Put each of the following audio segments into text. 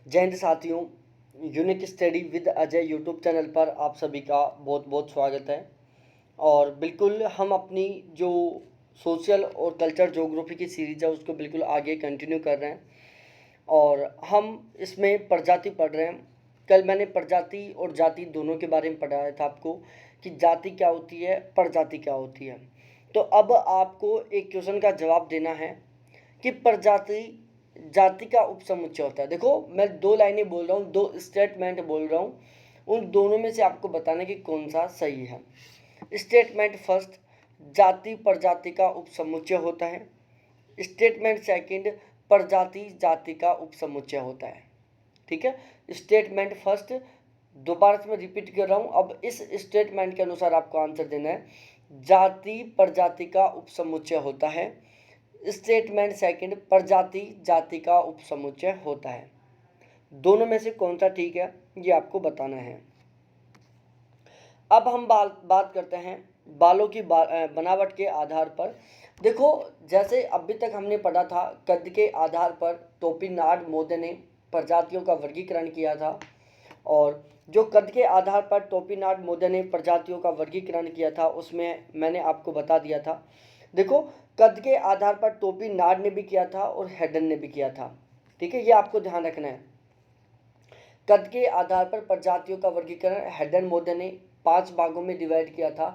जय हिंद साथियों, unique study with Ajay YouTube channel पर आप सभी का बहुत बहुत स्वागत है। और बिल्कुल हम अपनी जो सोशल और कल्चर ज्योग्राफी की सीरीज़ है उसको बिल्कुल आगे कंटिन्यू कर रहे हैं और हम इसमें प्रजाति पढ़ रहे हैं। कल मैंने प्रजाति और जाति दोनों के बारे में पढ़ाया था आपको कि जाति क्या होती है, प्रजाति क्या होती है। तो अब आपको एक क्वेश्चन का जवाब देना है कि प्रजाति जाति का उपसमुच्चय होता है। देखो, मैं दो लाइनें बोल रहा हूँ, दो स्टेटमेंट बोल रहा हूँ, उन दोनों में से आपको बताना कि कौन सा सही है। स्टेटमेंट फर्स्ट, जाति प्रजाति का उपसमुच्चय होता है। स्टेटमेंट सेकंड, प्रजाति जाति का उपसमुच्चय होता है। ठीक है, स्टेटमेंट फर्स्ट दोबारा से मैं रिपीट कर रहा हूँ। अब इस स्टेटमेंट के अनुसार आपको आंसर देना है, जाति प्रजाति का उपसमुच्चय होता है। स्टेटमेंट सेकंड, प्रजाति जाति का उपसमुच्चय होता है। दोनों में से कौन सा ठीक है ये आपको बताना है। अब हम बात करते हैं बालों की बनावट के आधार पर। देखो, जैसे अभी तक हमने पढ़ा था कद के आधार पर टोपिनाड मोदे ने प्रजातियों का वर्गीकरण किया था, और जो कद के आधार पर टोपिनाड मोदे ने प्रजातियों का वर्गीकरण किया था उसमें मैंने आपको बता दिया था। देखो, कद के आधार पर टोपिनाड ने भी किया था और हेडन ने भी किया था। ठीक है, ये आपको ध्यान रखना है। कद के आधार पर प्रजातियों का वर्गीकरण हेडन मोदे ने 5 भागों में डिवाइड किया था।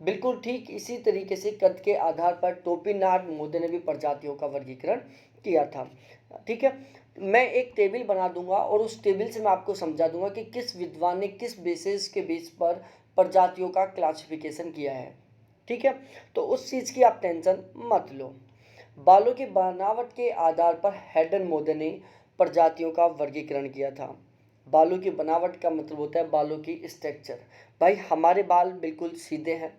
बिल्कुल ठीक इसी तरीके से कद के आधार पर टोपिनाड मोदे ने भी प्रजातियों का वर्गीकरण किया था। ठीक है, मैं एक टेबल बना दूंगा और उस टेबल से मैं आपको समझा दूंगा कि किस विद्वान ने किस बेसिस के बेस पर प्रजातियों का क्लासिफिकेशन किया है। ठीक है, तो उस चीज़ की आप टेंशन मत लो। बालों की बनावट के आधार पर हेडन मोदे ने प्रजातियों का वर्गीकरण किया था। बालों की बनावट का मतलब होता है बालों की स्ट्रक्चर। भाई, हमारे बाल बिल्कुल सीधे हैं।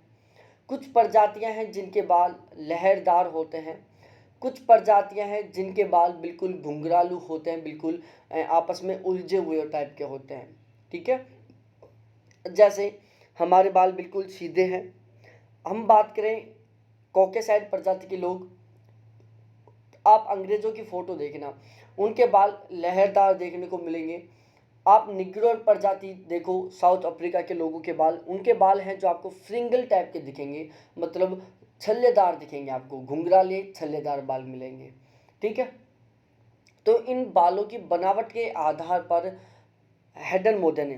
कुछ प्रजातियां हैं जिनके बाल लहरदार होते हैं, कुछ प्रजातियां हैं जिनके बाल बिल्कुल घुंघरालू होते हैं, बिल्कुल आपस में उलझे हुए टाइप के होते हैं। ठीक है, जैसे हमारे बाल बिल्कुल सीधे हैं। हम बात करें कॉकेसाइड प्रजाति के लोग, आप अंग्रेजों की फ़ोटो देखना, उनके बाल लहरदार देखने को मिलेंगे। आप निग्रो प्रजाति देखो, साउथ अफ्रीका के लोगों के बाल, उनके बाल हैं जो आपको फ्रिंगल टाइप के दिखेंगे, मतलब छल्लेदार दिखेंगे, आपको घुंघराले छल्लेदार बाल मिलेंगे। ठीक है, तो इन बालों की बनावट के आधार पर हेडन मोदे ने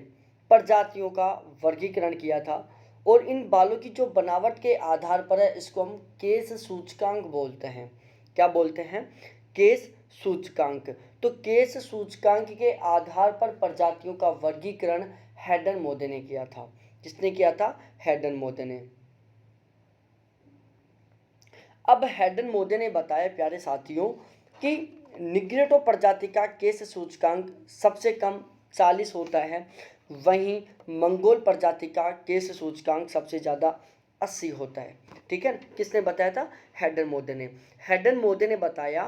प्रजातियों का वर्गीकरण किया था। और इन बालों की जो बनावट के आधार पर है इसको हम केस सूचकांक बोलते हैं। क्या बोलते हैं? केस सूचकांक। तो केस सूचकांक के आधार पर प्रजातियों का वर्गीकरण हेडन मोदे ने किया था। किसने किया था? हेडन मोदे ने। अब हेडन मोदे ने बताया प्यारे साथियों कि निग्रेटो प्रजाति का केस सूचकांक सबसे कम 40 होता है, वहीं मंगोल प्रजाति का केस सूचकांक सबसे ज़्यादा 80 होता है। ठीक है, किसने बताया था? हेडन मोदे ने। हेडन मोदे ने बताया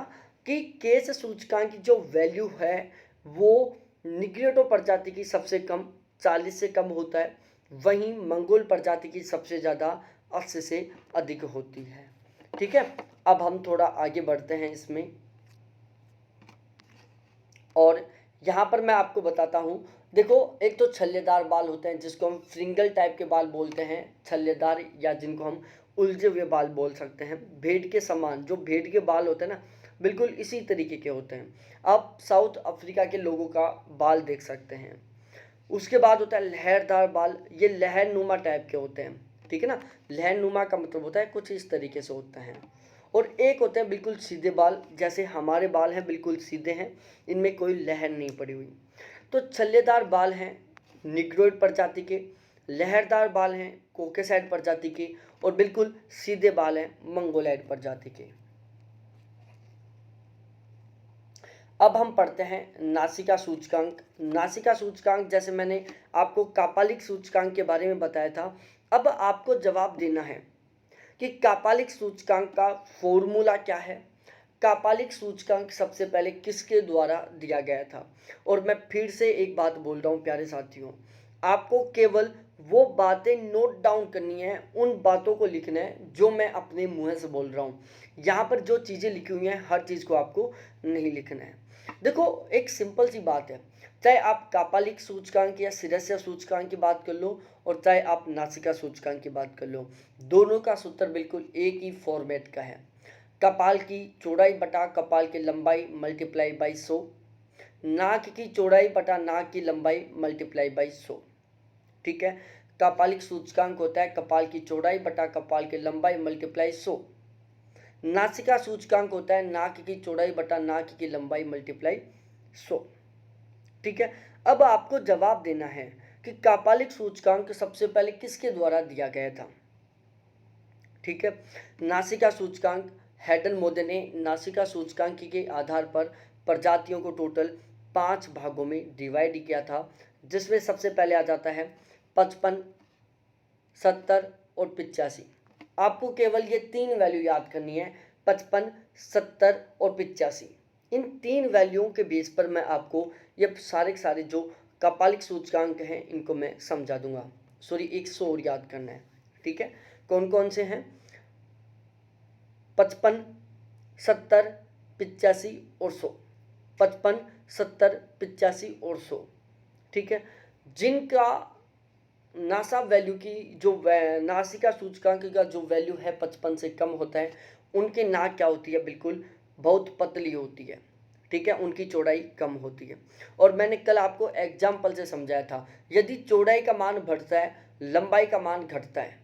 कि केस सूचकांक की जो वैल्यू है वो निग्रेटो प्रजाति की सबसे कम 40 से कम होता है, वहीं मंगोल प्रजाति की सबसे ज़्यादा 80 से अधिक होती है। ठीक है, अब हम थोड़ा आगे बढ़ते हैं इसमें, और यहाँ पर मैं आपको बताता हूँ। देखो, एक तो छल्लेदार बाल होते हैं जिसको हम फ्रिंगल टाइप के बाल बोलते हैं, छल्लेदार, या जिनको हम उलझे हुए बाल बोल सकते हैं। भेड़ के समान जो भेड़ के बाल होते हैं ना, बिल्कुल इसी तरीके के होते हैं। आप साउथ अफ्रीका के लोगों का बाल देख सकते हैं। उसके बाद होता है लहरदार बाल, ये लहरनुमा टाइप के होते हैं। ठीक है ना, लहरनुमा का मतलब होता है कुछ इस तरीके से होता है। और एक होते हैं बिल्कुल सीधे बाल, जैसे हमारे बाल हैं बिल्कुल सीधे हैं, इनमें कोई लहर नहीं पड़ी हुई। तो छल्लेदार बाल हैं निग्रोइड प्रजाति के, लहरदार बाल हैं कोकेसाइड प्रजाति के, और बिल्कुल सीधे बाल हैं मंगोलाइड प्रजाति के। अब हम पढ़ते हैं नासिका सूचकांक। नासिका सूचकांक, जैसे मैंने आपको कापालिक सूचकांक के बारे में बताया था, अब आपको जवाब देना है कि कापालिक सूचकांक का फॉर्मूला क्या है। कापालिक सूचकांक सबसे पहले किसके द्वारा दिया गया था? और मैं फिर से एक बात बोल रहा हूँ प्यारे साथियों, आपको केवल वो बातें नोट डाउन करनी है, उन बातों को लिखना है जो मैं अपने मुंह से बोल रहा हूँ। यहाँ पर जो चीज़ें लिखी हुई हैं हर चीज़ को आपको नहीं लिखना है। देखो, एक सिंपल सी बात है, चाहे आप कपालिक सूचकांक या शिरस्या सूचकांक की बात कर लो और चाहे आप नासिका सूचकांक की बात कर लो, दोनों का सूत्र बिल्कुल एक ही फॉर्मेट का है। कपाल की चौड़ाई बटा कपाल की लंबाई मल्टीप्लाई बाई 100, नाक की चौड़ाई बटा नाक की लंबाई मल्टीप्लाई बाई 100। ठीक है, कपालिक सूचकांक होता है कपाल की चौड़ाई बटा कपाल की लंबाई मल्टीप्लाई 100। नासिका सूचकांक होता है नाक की चौड़ाई बटा नाक की लंबाई मल्टीप्लाई 100। ठीक है, अब आपको जवाब देना है कि कपालिक सूचकांक सबसे पहले किसके द्वारा दिया गया था। ठीक है, नासिका सूचकांक हैडन मोदे ने नासिका सूचकांक के आधार पर प्रजातियों को टोटल 5 भागों में डिवाइड किया था, जिसमें सबसे पहले आ जाता है 55, 70 और 85। आपको केवल ये 3 वैल्यू याद करनी है, 55, 70 और 85। इन 3 वैल्यूओं के बेस पर मैं आपको ये सारे के सारे जो कपालिक सूचकांक हैं इनको मैं समझा दूंगा। सॉरी, 100 और याद करना है। ठीक है, कौन कौन से हैं? 55, 70, 85 और 100। 55, 70, 85 और 100। ठीक है, जिनका नासा वैल्यू की जो नासिका सूचकांक का जो वैल्यू है 55 से कम होता है, उनकी नाक क्या होती है? बिल्कुल बहुत पतली होती है। ठीक है, उनकी चौड़ाई कम होती है। और मैंने कल आपको एग्जाम्पल से समझाया था, यदि चौड़ाई का मान बढ़ता है लंबाई का मान घटता है,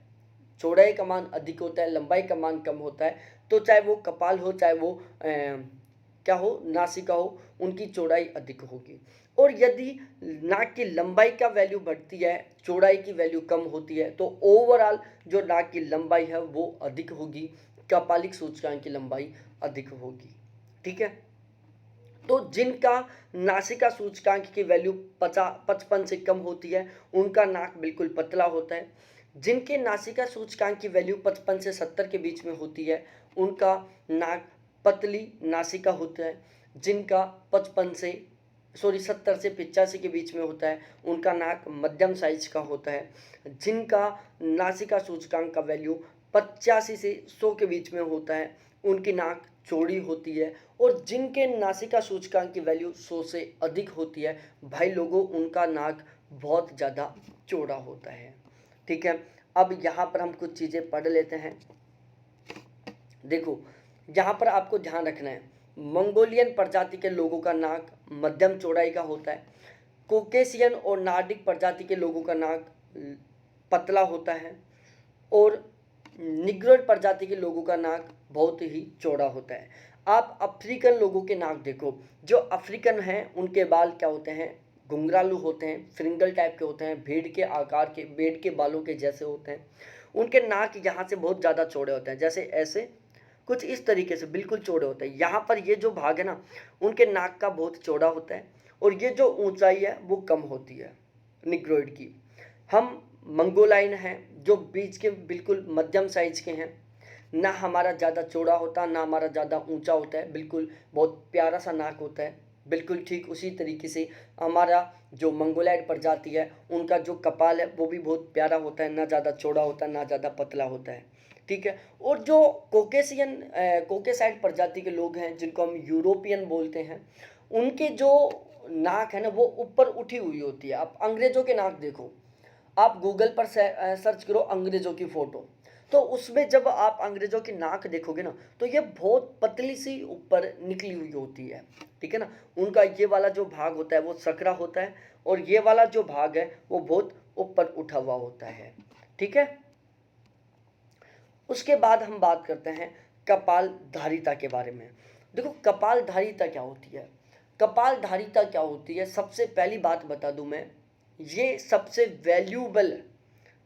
चौड़ाई का मान अधिक होता है लंबाई का मान कम होता है, तो चाहे वो कपाल हो चाहे वो क्या हो, नासिका हो, उनकी चौड़ाई अधिक होगी। और यदि नाक की लंबाई का वैल्यू बढ़ती है चौड़ाई की वैल्यू कम होती है, तो ओवरऑल जो नाक की लंबाई है वो अधिक होगी, कपालिक सूचकांक की लंबाई अधिक होगी। ठीक है, तो जिनका नासिका सूचकांक की वैल्यू 55 से कम होती है उनका नाक बिल्कुल पतला होता है। जिनके नासिका सूचकांक की वैल्यू 55 से 70 के बीच में होती है उनका नाक पतली नासिका होता है। जिनका 70 से 85 के बीच में होता है उनका नाक मध्यम साइज का होता है। जिनका नासिका सूचकांक का वैल्यू 85 से 100 के बीच में होता है उनकी नाक चौड़ी होती है। और जिनके नासिका सूचकांक की वैल्यू 100 से अधिक होती है, भाई लोगों, उनका नाक बहुत ज़्यादा चौड़ा होता है। ठीक है, अब यहाँ पर हम कुछ चीज़ें पढ़ लेते हैं। देखो, यहाँ पर आपको ध्यान रखना है, मंगोलियन प्रजाति के लोगों का नाक मध्यम चौड़ाई का होता है। कोकेशियन और नार्डिक प्रजाति के लोगों का नाक पतला होता है। और निग्रोइड प्रजाति के लोगों का नाक बहुत ही चौड़ा होता है। आप अफ्रीकन लोगों के नाक देखो, जो अफ्रीकन हैं उनके बाल क्या होते हैं? घुंघरालू होते हैं, फ्रिंगल टाइप के होते हैं, भेड़ के आकार के, भेड़ के बालों के जैसे होते हैं। उनके नाक यहाँ से बहुत ज़्यादा चौड़े होते हैं, जैसे ऐसे कुछ इस तरीके से बिल्कुल चौड़े होते हैं। यहाँ पर ये जो भाग है ना, उनके नाक का बहुत चौड़ा होता है और ये जो ऊंचाई है वो कम होती है निग्रोइड की। हम मंगोलाइन हैं जो बीच के बिल्कुल मध्यम साइज के हैं, ना हमारा ज़्यादा चौड़ा होता ना हमारा ज़्यादा ऊंचा होता है, बिल्कुल बहुत प्यारा सा नाक होता है। बिल्कुल ठीक उसी तरीके से हमारा जो मंगोलाइड प्रजाति है उनका जो कपाल है वो भी बहुत प्यारा होता है, ना ज़्यादा चौड़ा होता है ना ज़्यादा पतला होता है। ठीक है, और जो कोकेसाइड प्रजाति के लोग हैं जिनको हम यूरोपियन बोलते हैं, उनके जो नाक है ना वो ऊपर उठी हुई होती है। आप अंग्रेज़ों के नाक देखो, आप गूगल पर सर्च करो अंग्रेज़ों की फ़ोटो, तो उसमें जब आप अंग्रेज़ों की नाक देखोगे ना तो ये बहुत पतली सी ऊपर निकली हुई होती है। ठीक है ना, उनका ये वाला जो भाग होता है वो सकरा होता है और ये वाला जो भाग है वो बहुत ऊपर उठा हुआ होता है। ठीक है, उसके बाद हम बात करते हैं कपालधारिता के बारे में। देखो, कपालधारिता क्या होती है? कपालधारिता क्या होती है, सबसे पहली बात बता दूं मैं, ये सबसे वैल्यूएबल,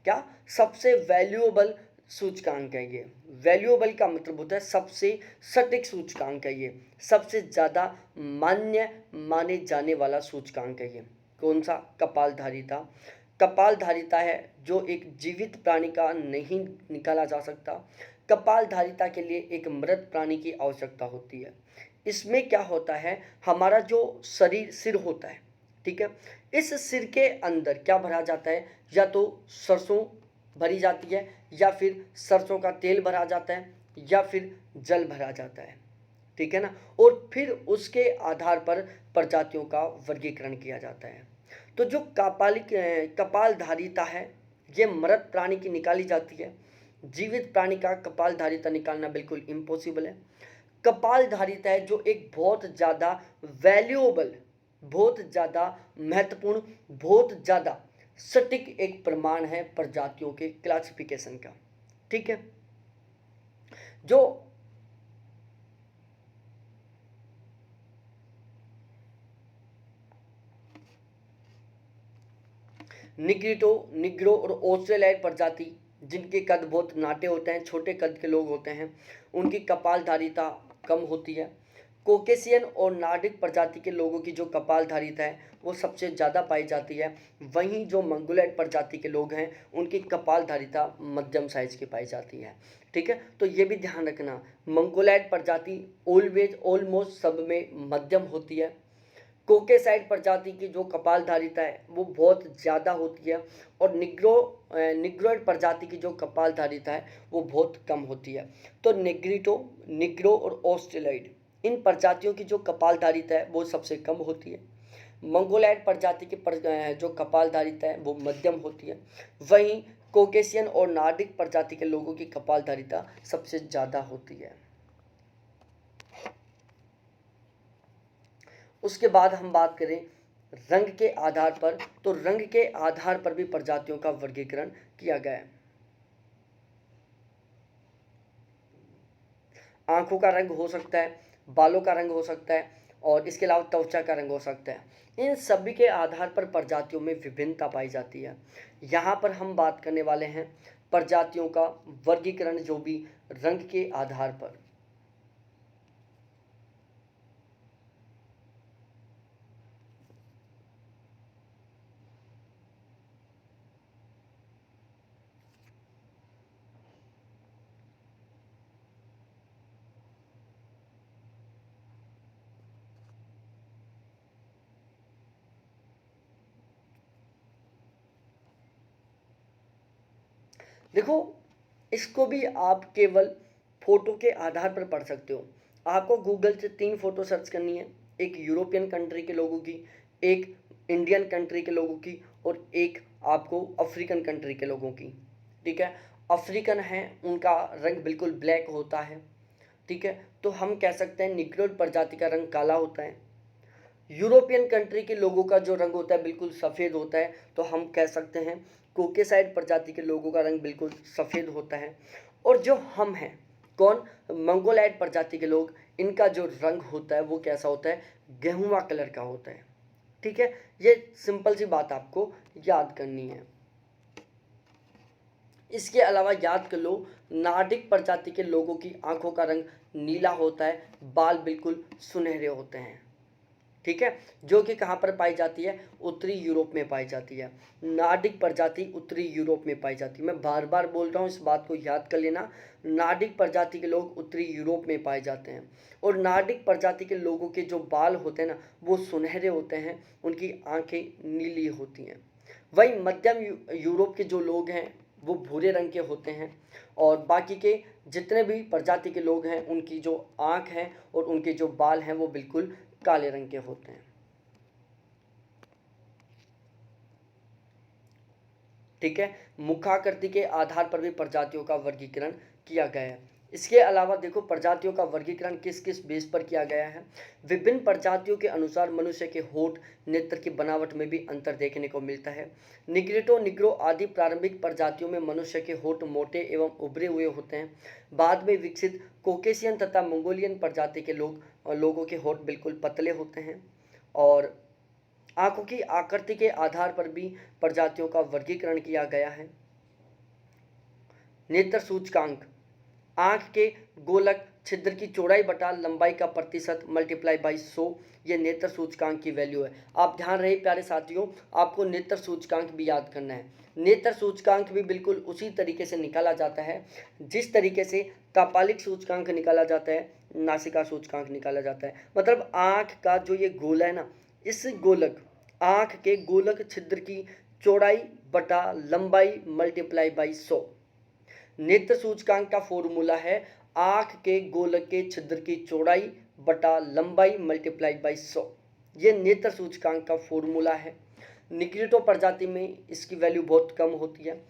क्या सबसे वैल्यूएबल सूचकांक है। ये वैल्यूएबल का मतलब होता है सबसे सटीक सूचकांक है, ये सबसे ज़्यादा मान्य माने जाने वाला सूचकांक है। ये कौन सा? कपालधारिता। कपालधारिता है जो एक जीवित प्राणी का नहीं निकाला जा सकता। कपालधारिता के लिए एक मृत प्राणी की आवश्यकता होती है। इसमें क्या होता है, हमारा जो सिर होता है, ठीक है, इस सिर के अंदर क्या भरा जाता है? या तो सरसों भरी जाती है, या फिर सरसों का तेल भरा जाता है, या फिर जल भरा जाता है। ठीक है ना। और फिर उसके आधार पर प्रजातियों का वर्गीकरण किया जाता है। तो जो कपालधारिता है ये मृत प्राणी की निकाली जाती है। जीवित प्राणी का कपालधारिता निकालना बिल्कुल इम्पॉसिबल है। कपालधारिता है जो एक बहुत ज़्यादा वैल्यूएबल, बहुत ज़्यादा महत्वपूर्ण, बहुत ज़्यादा सटीक एक प्रमाण है प्रजातियों के क्लासिफिकेशन का। ठीक है। जो निग्रो और ऑस्ट्रेलाइड प्रजाति जिनके कद बहुत नाटे होते हैं, छोटे कद के लोग होते हैं, उनकी कपालधारिता कम होती है। कोकेशियन और नार्डिक प्रजाति के लोगों की जो कपालधारिता है वो सबसे ज़्यादा पाई जाती है। वहीं जो मंगोलॉइड प्रजाति के लोग हैं उनकी कपालधारिता मध्यम साइज की पाई जाती है। ठीक है। तो ये भी ध्यान रखना, मंगोलॉइड प्रजाति ऑलवेज ऑलमोस्ट सब में मध्यम होती है। कोकेसाइड प्रजाति की जो कपालधारिता है वो बहुत ज़्यादा होती है। और निग्रोइड प्रजाति की जो कपालधारिता है वो बहुत कम होती है। तो निग्रो और ऑस्ट्रेलॉइड इन प्रजातियों की जो कपालधारिता है वो सबसे कम होती है। मंगोलॉइड प्रजाति की जो कपालधारिता है वो मध्यम होती है। वहीं कोकेशियन और नार्डिक प्रजाति के लोगों की कपालधारिता सबसे ज़्यादा होती है। उसके बाद हम बात करें रंग के आधार पर, तो रंग के आधार पर भी प्रजातियों का वर्गीकरण किया गया है। आंखों का रंग हो सकता है, बालों का रंग हो सकता है, और इसके अलावा त्वचा का रंग हो सकता है। इन सभी के आधार पर प्रजातियों में विभिन्नता पाई जाती है। यहाँ पर हम बात करने वाले हैं प्रजातियों का वर्गीकरण जो भी रंग के आधार पर। देखो, इसको भी आप केवल फ़ोटो के आधार पर पढ़ सकते हो। आपको गूगल से 3 फ़ोटो सर्च करनी है, एक यूरोपियन कंट्री के लोगों की, एक इंडियन कंट्री के लोगों की, और एक आपको अफ्रीकन कंट्री के लोगों की। ठीक है। अफ्रीकन हैं उनका रंग बिल्कुल ब्लैक होता है। ठीक है। तो हम कह सकते हैं निग्रोइड प्रजाति का रंग काला होता है। यूरोपियन कंट्री के लोगों का जो रंग होता है बिल्कुल सफ़ेद होता है, तो हम कह सकते हैं कोकेसाइड प्रजाति के लोगों का रंग बिल्कुल सफ़ेद होता है। और जो हम हैं, कौन, मंगोलाइड प्रजाति के लोग, इनका जो रंग होता है वो कैसा होता है, गेहुआ कलर का होता है। ठीक है। ये सिंपल सी बात आपको याद करनी है। इसके अलावा याद कर लो, नार्डिक प्रजाति के लोगों की आंखों का रंग नीला होता है, बाल बिल्कुल सुनहरे होते हैं। ठीक है। जो कि कहाँ पर पाई जाती है, उत्तरी यूरोप में पाई जाती है। नार्डिक प्रजाति उत्तरी यूरोप में पाई जाती है। मैं बार बार बोल रहा हूँ, इस बात को याद कर लेना। नार्डिक प्रजाति के लोग उत्तरी यूरोप में पाए जाते हैं। और नार्डिक प्रजाति के लोगों के जो बाल होते हैं ना वो सुनहरे होते हैं, उनकी आंखें नीली होती हैं। वहीं मध्यम यूरोप के जो लोग हैं वो भूरे रंग के होते हैं। और बाकी के जितने भी प्रजाति के लोग हैं उनकी जो आँख है और उनके जो बाल हैं वो बिल्कुल काले रंग के होते हैं। ठीक है। मुखाकृति के आधार पर भी प्रजातियों का वर्गीकरण किया गया है। इसके अलावा देखो प्रजातियों का वर्गीकरण किस किस बेस पर किया गया है। विभिन्न प्रजातियों के अनुसार मनुष्य के होठ, नेत्र की बनावट में भी अंतर देखने को मिलता है। निग्रो आदि प्रारंभिक प्रजातियों में मनुष्य के होठ मोटे एवं उभरे हुए होते हैं। बाद में विकसित कोकेशियन तथा मंगोलियन प्रजाति के लोगों के होठ बिल्कुल पतले होते हैं। और आंखों की आकृति के आधार पर भी प्रजातियों का वर्गीकरण किया गया है। नेत्र सूचकांक, आंख के गोलक छिद्र की चौड़ाई बटा लंबाई का प्रतिशत मल्टीप्लाई बाई 100, ये नेत्र सूचकांक की वैल्यू है। आप ध्यान रहे प्यारे साथियों, आपको नेत्र सूचकांक भी याद करना है। नेत्र सूचकांक भी बिल्कुल उसी तरीके से निकाला जाता है जिस तरीके से कपालिक सूचकांक निकाला जाता है, नासिका सूचकांक निकाला जाता है। मतलब आंख का जो ये गोला है ना, इस गोलक, आंख के गोलक छिद्र की चौड़ाई बटा लंबाई मल्टीप्लाई बाई 100। नेत्र सूचकांक का फॉर्मूला है आंख के गोलक के छिद्र की चौड़ाई बटा लंबाई मल्टीप्लाई बाई 100, ये नेत्र सूचकांक का फॉर्मूला है। निग्रिटो प्रजाति में इसकी वैल्यू बहुत कम होती है,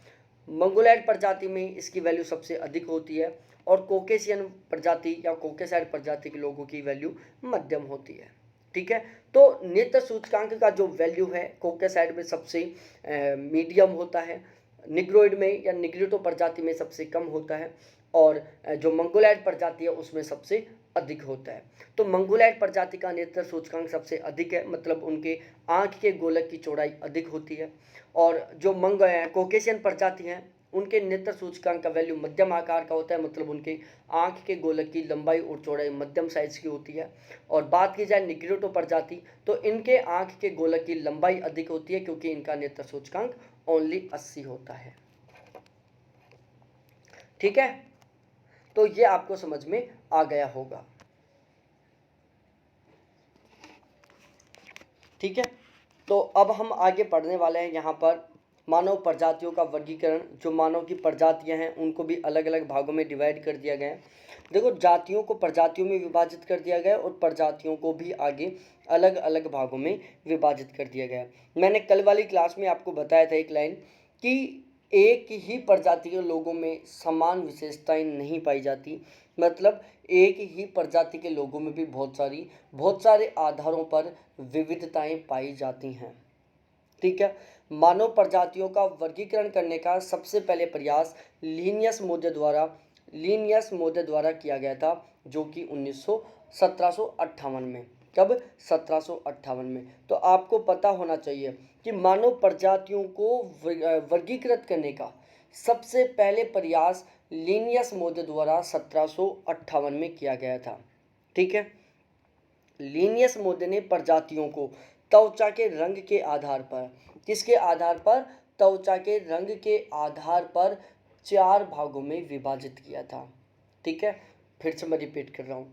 मंगोलैंड प्रजाति में इसकी वैल्यू सबसे अधिक होती है, और कॉकेशियन प्रजाति या कॉकेसाइड प्रजाति के लोगों की वैल्यू मध्यम होती है। ठीक है, तो नेत्र सूचकांक का जो वैल्यू है कॉकेसाइड में सबसे मीडियम होता है, निग्रोइड में या निग्रिटो प्रजाति में सबसे कम होता है, और जो मंगोलैंड प्रजाति है उसमें सबसे अधिक होता है। तो मंगोलैंड प्रजाति का नेत्र सूचकांक सबसे अधिक है, मतलब उनके आँख के गोलक की चौड़ाई अधिक होती है, और जो कॉकेशियन प्रजाति हैं उनके नेत्र सूचकांक का वैल्यू मध्यम आकार का होता है, मतलब उनके आँख के गोलक की लंबाई और चौड़ाई मध्यम साइज की होती है। और बात की जाए निग्रिटो प्रजाति, तो इनके आँख के गोलक की लंबाई अधिक होती है, क्योंकि इनका नेत्र सूचकांक ओनली 80 होता है। ठीक है, तो ये आपको समझ में आ गया होगा। ठीक है, तो अब हम आगे पढ़ने वाले हैं यहाँ पर मानव प्रजातियों का वर्गीकरण। जो मानव की प्रजातियाँ हैं उनको भी अलग अलग भागों में डिवाइड कर दिया गया है। देखो, जातियों को प्रजातियों में विभाजित कर दिया गया है और प्रजातियों को भी आगे अलग अलग भागों में विभाजित कर दिया गया है। मैंने कल वाली क्लास में आपको बताया था एक लाइन कि एक ही प्रजाति के लोगों में समान विशेषताएं नहीं पाई जाती, मतलब एक ही प्रजाति के लोगों में भी बहुत सारे आधारों पर विविधताएं पाई जाती हैं। ठीक है, मानव प्रजातियों का वर्गीकरण करने का सबसे पहले प्रयास लीनियस मोदे द्वारा किया गया था, जो कि 1758 में। कब? 1758 में। तो आपको पता होना चाहिए कि मानव प्रजातियों को वर्गीकृत करने का सबसे पहले प्रयास लीनियस मोदे द्वारा 1758 में किया गया था। ठीक है, लीनियस मोदे ने प्रजातियों को त्वचा के रंग के आधार पर, किसके आधार पर? त्वचा के रंग के आधार पर 4 भागों में विभाजित किया था। ठीक है, फिर से मैं रिपीट कर रहा हूँ,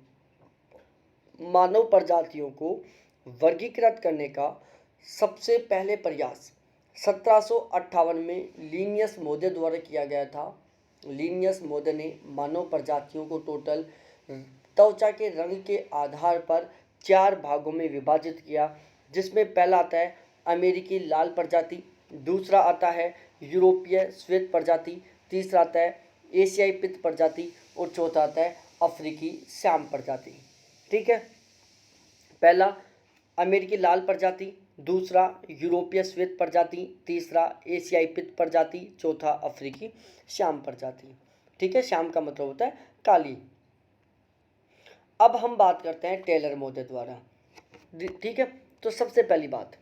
मानव प्रजातियों को वर्गीकृत करने का सबसे पहले प्रयास 1758 में लीनियस मोदे द्वारा किया गया था। लीनियस मोदे ने मानव प्रजातियों को टोटल त्वचा के रंग के आधार पर 4 भागों में विभाजित किया, जिसमें पहला आता है अमेरिकी लाल प्रजाति, दूसरा आता है यूरोपीय श्वेत प्रजाति, तीसरा आता है एशियाई पित्त प्रजाति, और चौथा आता है अफ्रीकी श्याम प्रजाति। ठीक है, पहला अमेरिकी लाल प्रजाति, दूसरा यूरोपीय श्वेत प्रजाति, तीसरा एशियाई पित्त प्रजाति, चौथा अफ्रीकी श्याम प्रजाति। ठीक है, श्याम का मतलब होता है काली। अब हम बात करते हैं टेलर मोदे द्वारा। ठीक है, तो सबसे पहली बात,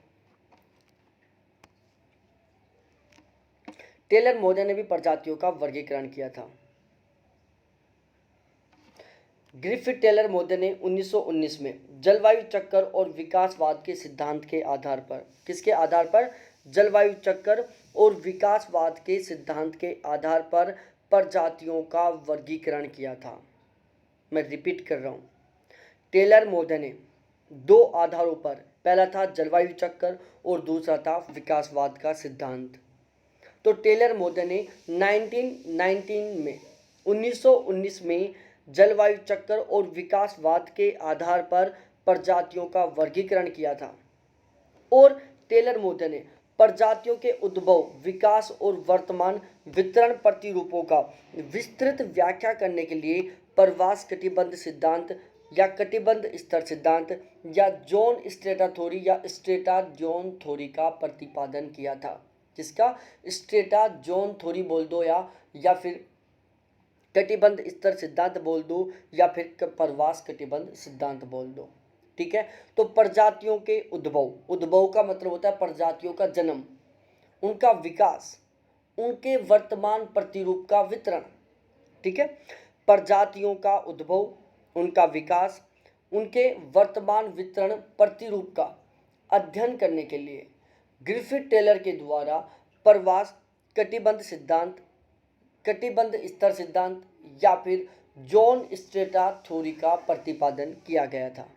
टेलर मोदे ने भी प्रजातियों का वर्गीकरण किया था। ग्रिफिथ टेलर मोदे ने 1919 में जलवायु चक्कर और विकासवाद के सिद्धांत के आधार पर, किसके आधार पर? जलवायु चक्कर और विकासवाद के सिद्धांत के आधार पर प्रजातियों का वर्गीकरण किया था। मैं रिपीट कर रहा हूँ, टेलर मोदे ने 2 आधारों पर, पहला था जलवायु चक्कर और दूसरा था विकासवाद का सिद्धांत। तो टेलर मोदे ने 1919 में जलवायु चक्कर और विकासवाद के आधार पर प्रजातियों का वर्गीकरण किया था, और टेलर मोदे ने प्रजातियों के उद्भव, विकास और वर्तमान वितरण प्रतिरूपों का विस्तृत व्याख्या करने के लिए प्रवास कटिबंध सिद्धांत या कटिबंध स्तर सिद्धांत या जोन स्ट्रेटा थ्योरी या स्ट्रेटा जोन थ्योरी का प्रतिपादन किया था। जिसका? स्ट्रेटा जोन थ्योरी बोल दो, या फिर कटिबंध स्तर सिद्धांत बोल दो, या फिर प्रवास कटिबंध सिद्धांत बोल दो। ठीक है, तो प्रजातियों के उद्भव का मतलब होता है प्रजातियों का जन्म, उनका विकास, उनके वर्तमान प्रतिरूप का वितरण। ठीक है, प्रजातियों का उद्भव, उनका विकास, उनके वर्तमान वितरण प्रतिरूप का अध्ययन करने के लिए ग्रिफिथ टेलर के द्वारा प्रवास कटिबंध सिद्धांत, कटिबंध स्तर सिद्धांत या फिर जोन स्ट्रेटा थ्योरी का प्रतिपादन किया गया था।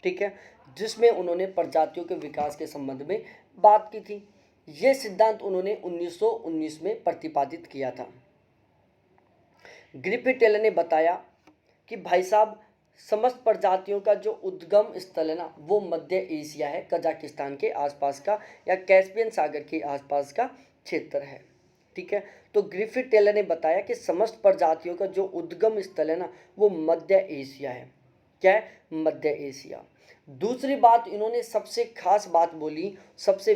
ठीक है, जिसमें उन्होंने प्रजातियों के विकास के संबंध में बात की थी। ये सिद्धांत उन्होंने 1919 में प्रतिपादित किया था। ग्रिफिथ टेलर ने बताया कि भाई साहब, समस्त प्रजातियों का जो उद्गम स्थल है ना वो मध्य एशिया है, कजाकिस्तान के आसपास का या कैस्पियन सागर के आसपास का क्षेत्र है। ठीक है, तो ग्रिफिथ टेलर ने बताया कि समस्त प्रजातियों का जो उद्गम स्थल है ना वो मध्य एशिया है। क्या है? मध्य एशिया। दूसरी बात इन्होंने सबसे खास बात बोली, सबसे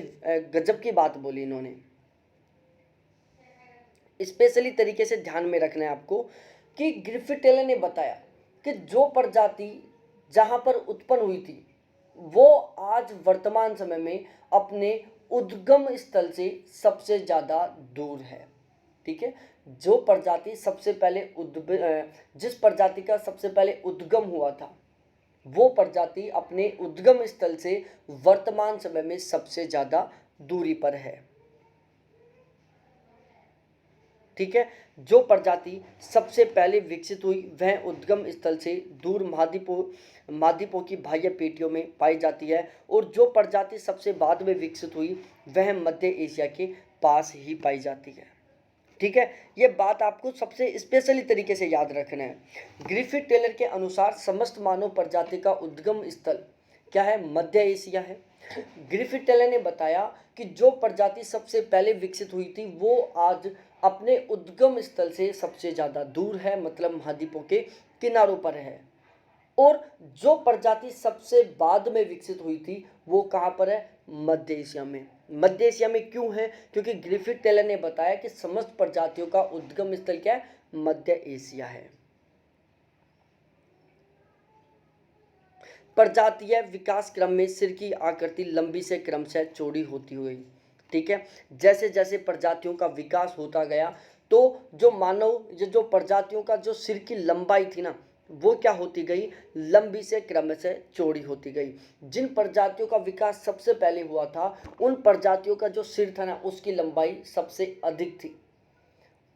गजब की बात बोली इन्होंने, स्पेशली तरीके से ध्यान में रखना है आपको, कि ग्रिफिथ टेलर ने बताया कि जो प्रजाति जहाँ पर उत्पन्न हुई थी वो आज वर्तमान समय में अपने उद्गम स्थल से सबसे ज़्यादा दूर है। ठीक है, जो प्रजाति सबसे पहले जिस प्रजाति का सबसे पहले उद्गम हुआ था वो प्रजाति अपने उद्गम स्थल से वर्तमान समय में सबसे ज़्यादा दूरी पर है। ठीक है, जो प्रजाति सबसे पहले विकसित हुई वह उद्गम स्थल से दूर महाद्वीपों की बाह्य पेटियों में पाई जाती है, और जो प्रजाति सबसे बाद में विकसित हुई वह मध्य एशिया के पास ही पाई जाती है। ठीक है, ये बात आपको सबसे स्पेशली तरीके से याद रखना है। ग्रिफिथ टेलर के अनुसार समस्त मानव प्रजाति का उद्गम स्थल क्या है? मध्य एशिया है। ग्रिफिथ टेलर ने बताया कि जो प्रजाति सबसे पहले विकसित हुई थी वो आज अपने उद्गम स्थल से सबसे ज़्यादा दूर है, मतलब महाद्वीपों के किनारों पर है, और जो प्रजाति सबसे बाद में विकसित हुई थी वो कहाँ पर है? मध्य एशिया में। मध्य एशिया में क्यों है? क्योंकि ग्रिफिथ टेलर ने बताया कि समस्त प्रजातियों का उद्गम स्थल क्या है? मध्य एशिया है। प्रजातीय विकास क्रम में सिर की आकृति लंबी से क्रमशः चौड़ी होती हुई। ठीक है, जैसे जैसे प्रजातियों का विकास होता गया तो जो प्रजातियों का जो सिर की लंबाई थी ना वो क्या होती गई? लंबी से क्रमशः चौड़ी होती गई। जिन प्रजातियों का विकास सबसे पहले हुआ था उन प्रजातियों का जो सिर था ना उसकी लंबाई सबसे अधिक थी,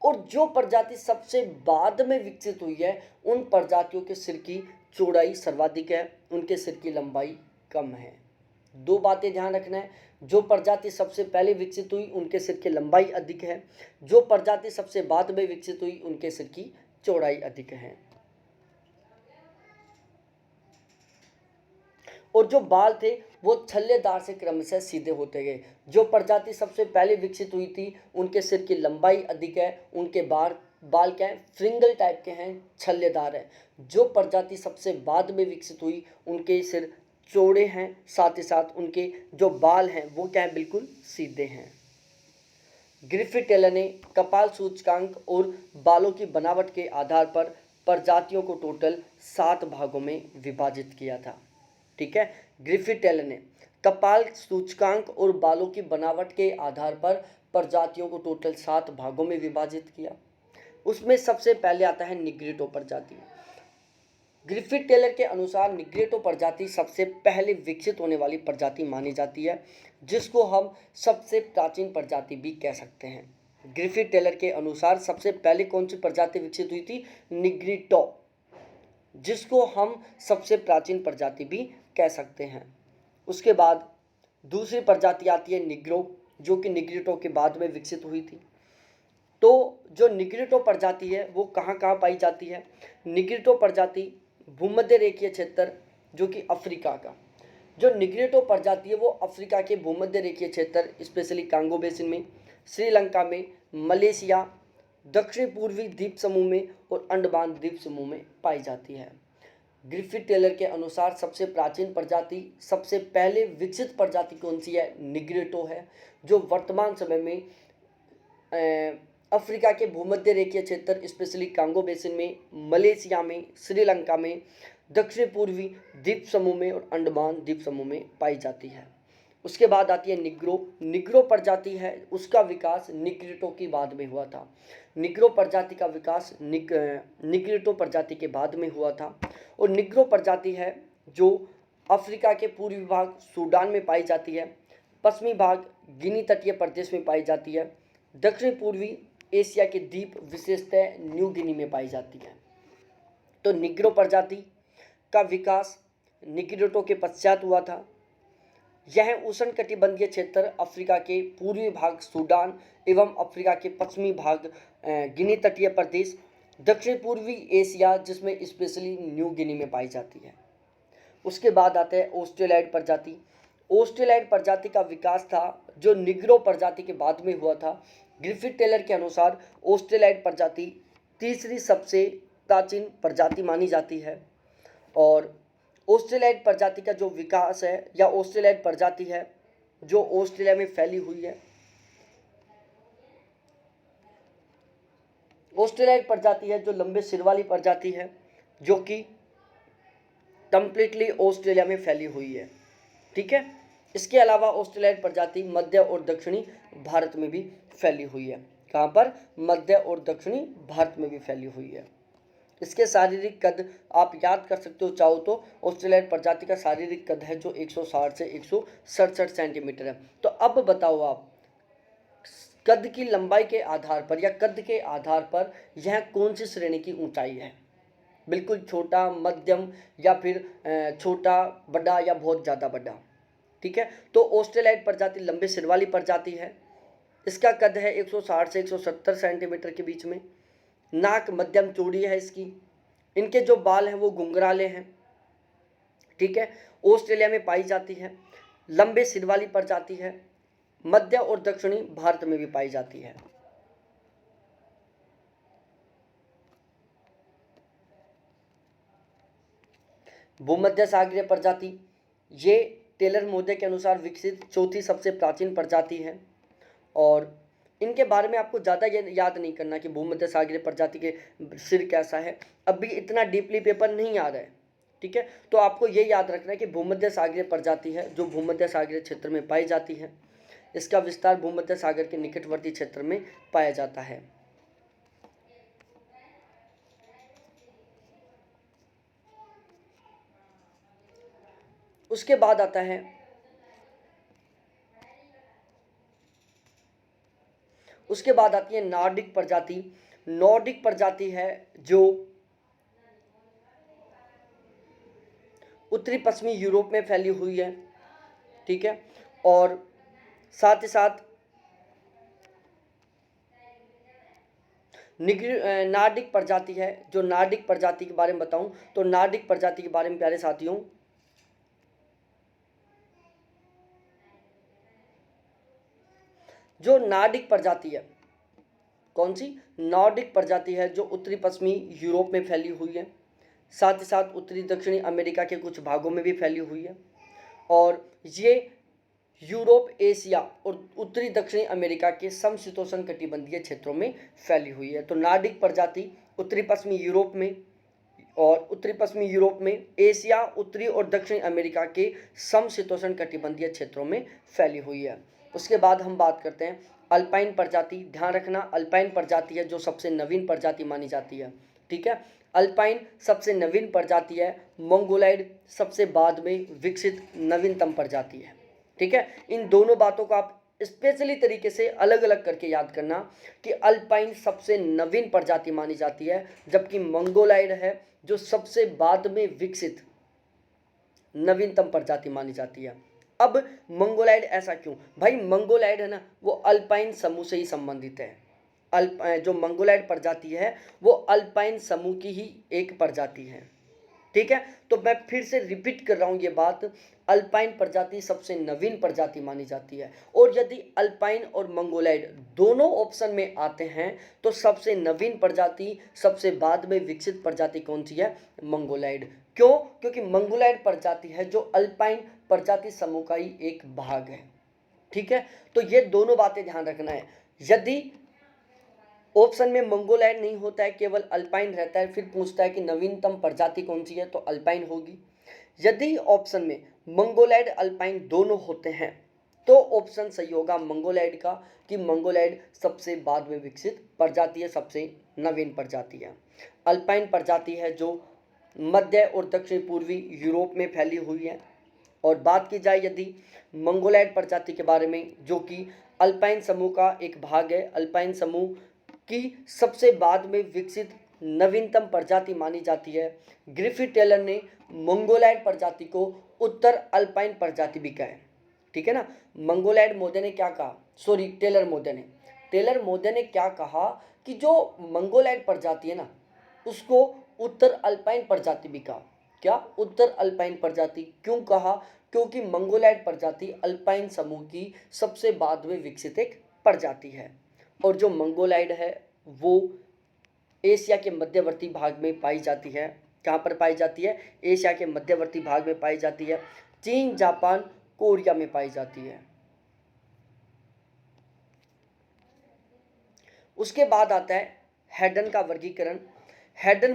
और जो प्रजाति सबसे बाद में विकसित हुई है उन प्रजातियों के सिर की चौड़ाई सर्वाधिक है, उनके सिर की लंबाई कम है। दो बातें ध्यान रखना है, जो प्रजाति सबसे पहले विकसित हुई उनके सिर की लंबाई अधिक है, जो प्रजाति सबसे बाद में विकसित हुई उनके सिर की चौड़ाई अधिक है। और जो बाल थे वो छल्लेदार से क्रमशः सीधे होते गए। जो प्रजाति सबसे पहले विकसित हुई थी उनके सिर की लंबाई अधिक है, उनके बाल क्या है? फ्रिंगल टाइप के हैं, छल्लेदार है। जो प्रजाति सबसे बाद में विकसित हुई उनके सिर चौड़े हैं, साथ ही साथ उनके जो बाल हैं वो क्या है? बिल्कुल सीधे हैं। ग्रिफिथ टेलर ने कपाल सूचकांक और बालों की बनावट के आधार पर प्रजातियों को टोटल 7 भागों में विभाजित किया था। ठीक है, ग्रिफिथ टेलर ने कपाल सूचकांक और बालों की बनावट के आधार पर प्रजातियों को टोटल 7 भागों में विभाजित किया। उसमें सबसे पहले आता है निग्रिटो प्रजाति। ग्रिफिथ टेलर के अनुसार निग्रिटो प्रजाति सबसे पहले विकसित होने वाली प्रजाति मानी जाती है, जिसको हम सबसे प्राचीन प्रजाति भी कह सकते हैं। ग्रिफिथ टेलर के अनुसार सबसे पहले कौन सी प्रजाति विकसित हुई थी? निग्रिटो, जिसको हम सबसे प्राचीन प्रजाति भी कह सकते हैं। उसके बाद दूसरी प्रजाति आती है निग्रो, जो कि निग्रिटो के बाद में विकसित हुई थी। तो जो निग्रिटो प्रजाति है वो कहाँ कहाँ पाई जाती है? निग्रिटो प्रजाति भूमध्य रेखीय क्षेत्र, जो कि अफ्रीका का जो निग्रिटो प्रजाति है वो अफ्रीका के भूमध्य रेखीय क्षेत्र, स्पेशली कांगो बेसिन में, श्रीलंका में, मलेशिया, दक्षिण पूर्वी द्वीप समूह में और अंडमान द्वीप समूह में पाई जाती है। ग्रिफिथ टेलर के अनुसार सबसे प्राचीन प्रजाति, सबसे पहले विकसित प्रजाति कौन सी है? निग्रिटो है, जो वर्तमान समय में अफ्रीका के भूमध्य रेखीय क्षेत्र, स्पेशली कांगो बेसिन में, मलेशिया में, श्रीलंका में, दक्षिण पूर्वी द्वीप समूह में और अंडमान द्वीप समूह में पाई जाती है। उसके बाद आती है निग्रो। निग्रो प्रजाति है उसका विकास निग्रिटो की बाद में हुआ था। निग्रो प्रजाति का विकास निग्रिटो प्रजाति के बाद में हुआ था। और निग्रो प्रजाति है जो अफ्रीका के पूर्वी भाग सूडान में पाई जाती है, पश्चिमी भाग गिनी तटीय प्रदेश में पाई जाती है, दक्षिण पूर्वी एशिया के द्वीप विशेषतः न्यू गिनी में पाई जाती है। तो निग्रो प्रजाति का विकास निग्रिटो के पश्चात हुआ था। यह उष्णकटिबंधीय क्षेत्र अफ्रीका के पूर्वी भाग सूडान एवं अफ्रीका के पश्चिमी भाग गिनी तटीय प्रदेश, दक्षिण पूर्वी एशिया जिसमें स्पेशली न्यू गिनी में पाई जाती है। उसके बाद आते हैं ऑस्ट्रेलाइड प्रजाति। ऑस्ट्रेलाइड प्रजाति का विकास था जो निग्रो प्रजाति के बाद में हुआ था। ग्रिफिथ टेलर के अनुसार ऑस्ट्रेलाइड प्रजाति तीसरी सबसे प्राचीन प्रजाति मानी जाती है। और ऑस्ट्रेलाइड प्रजाति का जो विकास है या ऑस्ट्रेलाइड प्रजाति है जो ऑस्ट्रेलिया में फैली हुई है, ऑस्ट्रेलाइड प्रजाति है जो लंबे सिर वाली प्रजाति है जो कि कंप्लीटली ऑस्ट्रेलिया में फैली हुई है। ठीक है, इसके अलावा ऑस्ट्रेलाइड प्रजाति मध्य और दक्षिणी भारत में भी फैली हुई है। कहाँ पर? मध्य और दक्षिणी भारत में भी फैली हुई है। इसके शारीरिक कद आप याद कर सकते हो चाहो तो। ऑस्ट्रेलाइड प्रजाति का शारीरिक कद है जो 160 से 167 सेंटीमीटर है। तो अब बताओ आप, कद की लंबाई के आधार पर या कद के आधार पर यह कौन सी श्रेणी की ऊंचाई है? बिल्कुल छोटा, मध्यम, या फिर छोटा, बड़ा या बहुत ज़्यादा बड़ा। ठीक है, तो ऑस्ट्रेलाइड प्रजाति लंबे सिर वाली प्रजाति है। इसका कद है 160 से 170 सेंटीमीटर के बीच में। नाक मध्यम चौड़ी है इसकी। इनके जो बाल हैं वो घुंघराले हैं। ठीक है, ऑस्ट्रेलिया में पाई जाती है। लंबे सिर वाली प्रजाति है। मध्य और दक्षिणी भारत में भी पाई जाती है। भूमध्य सागरीय प्रजाति, ये टेलर मोदे के अनुसार विकसित चौथी सबसे प्राचीन प्रजाति है। और इनके बारे में आपको ज़्यादा याद नहीं करना कि भूमध्य सागरीय प्रजाति के सिर कैसा है, अभी इतना डीपली पेपर नहीं आ रहा है। ठीक है, तो आपको ये याद रखना है कि भूमध्य सागरीय प्रजाति है जो भूमध्य सागरीय क्षेत्र में पाई जाती है। इसका विस्तार भूमध्य सागर के निकटवर्ती क्षेत्र में पाया जाता है। उसके बाद आता है उसके बाद आती है नॉर्डिक प्रजाति। नॉर्डिक प्रजाति है जो उत्तरी पश्चिमी यूरोप में फैली हुई है। ठीक है, और साथ ही साथ नार्डिक प्रजाति है। जो नार्डिक प्रजाति के बारे में बताऊं तो नार्डिक प्रजाति के बारे में प्यारे साथियों, जो नार्डिक प्रजाति है, कौन सी? नॉर्डिक प्रजाति है जो उत्तरी पश्चिमी यूरोप में फैली हुई है। साथ ही साथ उत्तरी दक्षिणी अमेरिका के कुछ भागों में भी फैली हुई है। और ये यूरोप, एशिया और उत्तरी दक्षिणी अमेरिका के समशीतोष्ण कटिबंधीय क्षेत्रों में फैली हुई है। तो नार्डिक प्रजाति उत्तरी पश्चिमी यूरोप में और उत्तरी पश्चिमी यूरोप में, एशिया, उत्तरी और दक्षिणी अमेरिका के समशीतोष्ण कटिबंधीय क्षेत्रों में फैली हुई है। उसके बाद हम बात करते हैं अल्पाइन प्रजाति। ध्यान रखना, अल्पाइन प्रजाति है जो सबसे नवीन प्रजाति मानी जाती है। ठीक है, अल्पाइन सबसे नवीन प्रजाति है। मंगोलाइड सबसे बाद में विकसित नवीनतम प्रजाति है। ठीक है, इन दोनों बातों को आप स्पेशली तरीके से अलग अलग करके याद करना कि अल्पाइन सबसे नवीन प्रजाति मानी जाती है, जबकि मंगोलाइड है जो सबसे बाद में विकसित नवीनतम प्रजाति मानी जाती है। अब मंगोलाइड ऐसा क्यों? भाई मंगोलाइड है ना, वो अल्पाइन समूह से ही संबंधित है। जो मंगोलाइड प्रजाति है वो अल्पाइन समूह की ही एक प्रजाति है। ठीक है, तो मैं फिर से रिपीट कर रहा हूं ये बात, अल्पाइन प्रजाति सबसे नवीन प्रजाति मानी जाती है। और यदि अल्पाइन और मंगोलाइड दोनों ऑप्शन में आते हैं तो सबसे नवीन प्रजाति, सबसे बाद में विकसित प्रजाति कौन सी है? मंगोलाइड। क्यों? क्योंकि मंगोलाइड प्रजाति है जो अल्पाइन प्रजाति समूह का ही एक भाग है। ठीक है, तो ये दोनों बातें ध्यान रखना है। यदि ऑप्शन में मंगोलाइड नहीं होता है, केवल अल्पाइन रहता है, फिर पूछता है कि नवीनतम प्रजाति कौन सी है, तो अल्पाइन होगी। यदि ऑप्शन में मंगोलाइड अल्पाइन दोनों होते हैं तो ऑप्शन सही होगा मंगोलाइड का, कि मंगोलाइड सबसे बाद में विकसित प्रजाति है, सबसे नवीन प्रजाति है। अल्पाइन प्रजाति है जो मध्य और दक्षिण पूर्वी यूरोप में फैली हुई है। और बात की जाए यदि मंगोलाइड प्रजाति के बारे में, जो कि अल्पाइन समूह का एक भाग है, अल्पाइन समूह की सबसे बाद में विकसित नवीनतम प्रजाति मानी जाती है। ग्रिफिथ टेलर ने मंगोलाइड प्रजाति को उत्तर अल्पाइन प्रजाति भी कहा। ठीक है ना, मंगोलाइड मोदे ने क्या कहा, टेलर मोदे ने क्या कहा कि जो मंगोलाइड प्रजाति है ना, उसको उत्तर अल्पाइन प्रजाति भी कहा। क्या? उत्तर अल्पाइन प्रजाति। क्यों कहा? क्योंकि मंगोलाइड प्रजाति अल्पाइन समूह की सबसे बाद में विकसित एक प्रजाति है, और जो मंगोलाइड है वो एशिया के मध्यवर्ती भाग में पाई जाती है। कहाँ पर पाई जाती है? एशिया के मध्यवर्ती भाग में पाई जाती है। चीन, जापान, कोरिया में पाई जाती है। उसके बाद आता है हैडन का वर्गीकरण। हैडन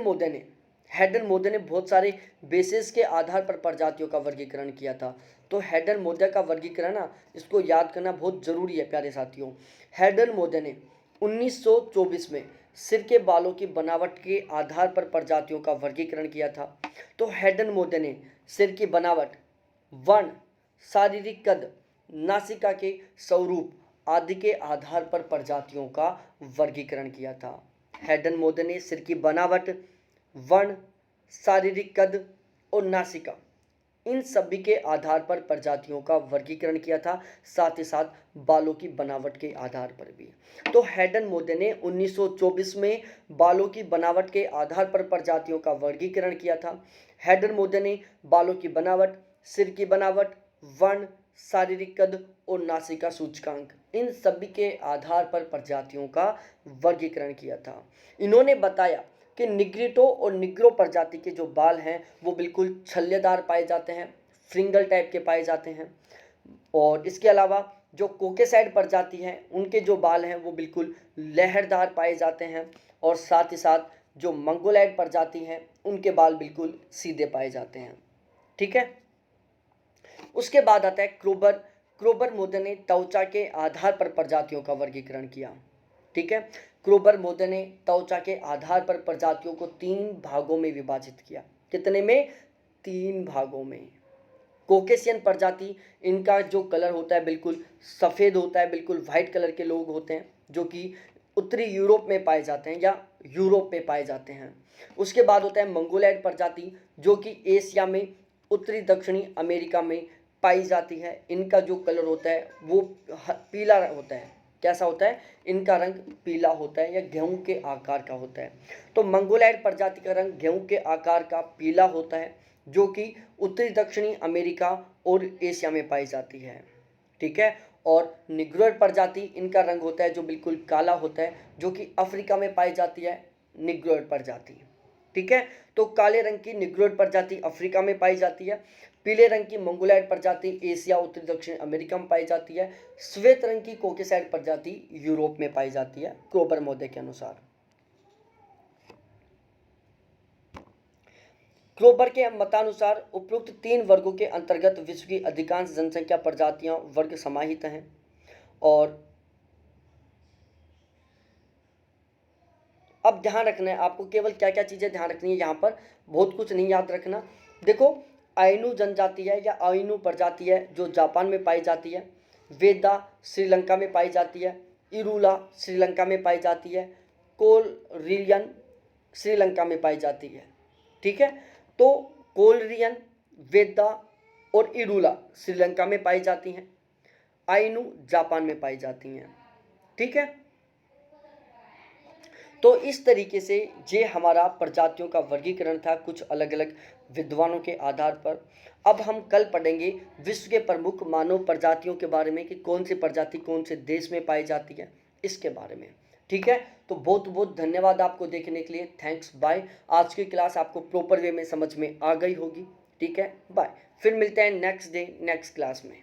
मोदे ने बहुत सारे बेसिस के आधार पर प्रजातियों का वर्गीकरण किया था। तो हैडन मोदे का वर्गीकरण ना, इसको याद करना बहुत ज़रूरी है प्यारे साथियों। हैडन मोदे ने 1924 में सिर के बालों की बनावट के आधार पर प्रजातियों का वर्गीकरण किया था। तो हैडन मोदे ने सिर की बनावट, वर्ण, शारीरिक कद, नासिका के स्वरूप आदि के आधार पर प्रजातियों का वर्गीकरण किया था। हैडन मोदे ने सिर की बनावट, वर्ण, शारीरिक कद और नासिका, इन सभी के आधार पर प्रजातियों का वर्गीकरण किया था, साथ ही साथ बालों की बनावट के आधार पर भी। तो हैडन मोदे ने 1924 में बालों की बनावट के आधार पर प्रजातियों का वर्गीकरण किया था। हैडन मोदे ने बालों की बनावट, सिर की बनावट, वर्ण, शारीरिक कद और नासिका सूचकांक, इन सभी के आधार पर प्रजातियों का वर्गीकरण किया था। इन्होंने बताया कि निग्रिटो और निग्रो प्रजाति के जो बाल हैं वो बिल्कुल छल्लेदार पाए जाते हैं, फ्रिंगल टाइप के पाए जाते हैं। और इसके अलावा जो कोकेसाइड प्रजाति हैं उनके जो बाल हैं वो बिल्कुल लहरदार पाए जाते हैं, और साथ ही साथ जो मंगोलाइड प्रजाति हैं उनके बाल बिल्कुल सीधे पाए जाते हैं। ठीक है। उसके बाद आता है क्रोबर मोदे ने त्वचा के आधार पर प्रजातियों का वर्गीकरण किया। ठीक है। क्रोबर मोदे ने त्वचा के आधार पर प्रजातियों को 3 भागों में विभाजित किया। कितने में? 3 भागों में। कोकेशियन प्रजाति, इनका जो कलर होता है बिल्कुल सफ़ेद होता है, बिल्कुल वाइट कलर के लोग होते हैं, जो कि उत्तरी यूरोप में पाए जाते हैं या यूरोप में पाए जाते हैं। उसके बाद होता है मंगोलाइड प्रजाति, जो कि एशिया में, उत्तरी दक्षिणी अमेरिका में पाई जाती है। इनका जो कलर होता है वो पीला होता है। कैसा होता है? इनका रंग पीला होता है या गेहूं के आकार का होता है। तो मंगोलाइड प्रजाति का रंग गेहूं के आकार का पीला होता है, जो कि उत्तरी दक्षिणी अमेरिका और एशिया में पाई जाती है। ठीक है। और निग्रोइड प्रजाति, इनका रंग होता है जो बिल्कुल काला होता है, जो कि अफ्रीका में पाई जाती है निग्रोइड प्रजाति। ठीक है। तो काले रंग की निग्रोइड प्रजाति अफ्रीका में पाई जाती है, पीले रंग की मंगोलाइड प्रजाति एशिया, उत्तरी दक्षिण अमेरिका में पाई जाती है, श्वेत रंग की कोकेसाइड प्रजाति यूरोप में पाई जाती है क्रोबर मोदे के अनुसार। क्रोबर के मतानुसार उपरोक्त 3 वर्गों के अंतर्गत विश्व की अधिकांश जनसंख्या प्रजातियां वर्ग समाहित हैं। और अब ध्यान रखना है आपको, केवल क्या क्या चीज़ें ध्यान रखनी है यहाँ पर, बहुत कुछ नहीं याद रखना। देखो, आइनू जनजाति है या आइनू प्रजाति है जो जापान में पाई जाती है, वेदा श्रीलंका में पाई जाती है, इरूला श्रीलंका में पाई जाती है, कोलरियन श्रीलंका में पाई जाती है। ठीक है। तो कोलरियन, वेदा और इरूला श्रीलंका में पाई जाती हैं, आइनू जापान में पाई जाती हैं। ठीक है। तो इस तरीके से ये हमारा प्रजातियों का वर्गीकरण था कुछ अलग अलग विद्वानों के आधार पर। अब हम कल पढ़ेंगे विश्व के प्रमुख मानव प्रजातियों के बारे में कि कौन सी प्रजाति कौन से देश में पाई जाती है, इसके बारे में। ठीक है। तो बहुत बहुत धन्यवाद आपको देखने के लिए। Thanks, bye. आज की क्लास आपको प्रॉपर वे में समझ में आ गई होगी। ठीक है, बाय। फिर मिलते हैं नेक्स्ट डे नेक्स्ट क्लास में।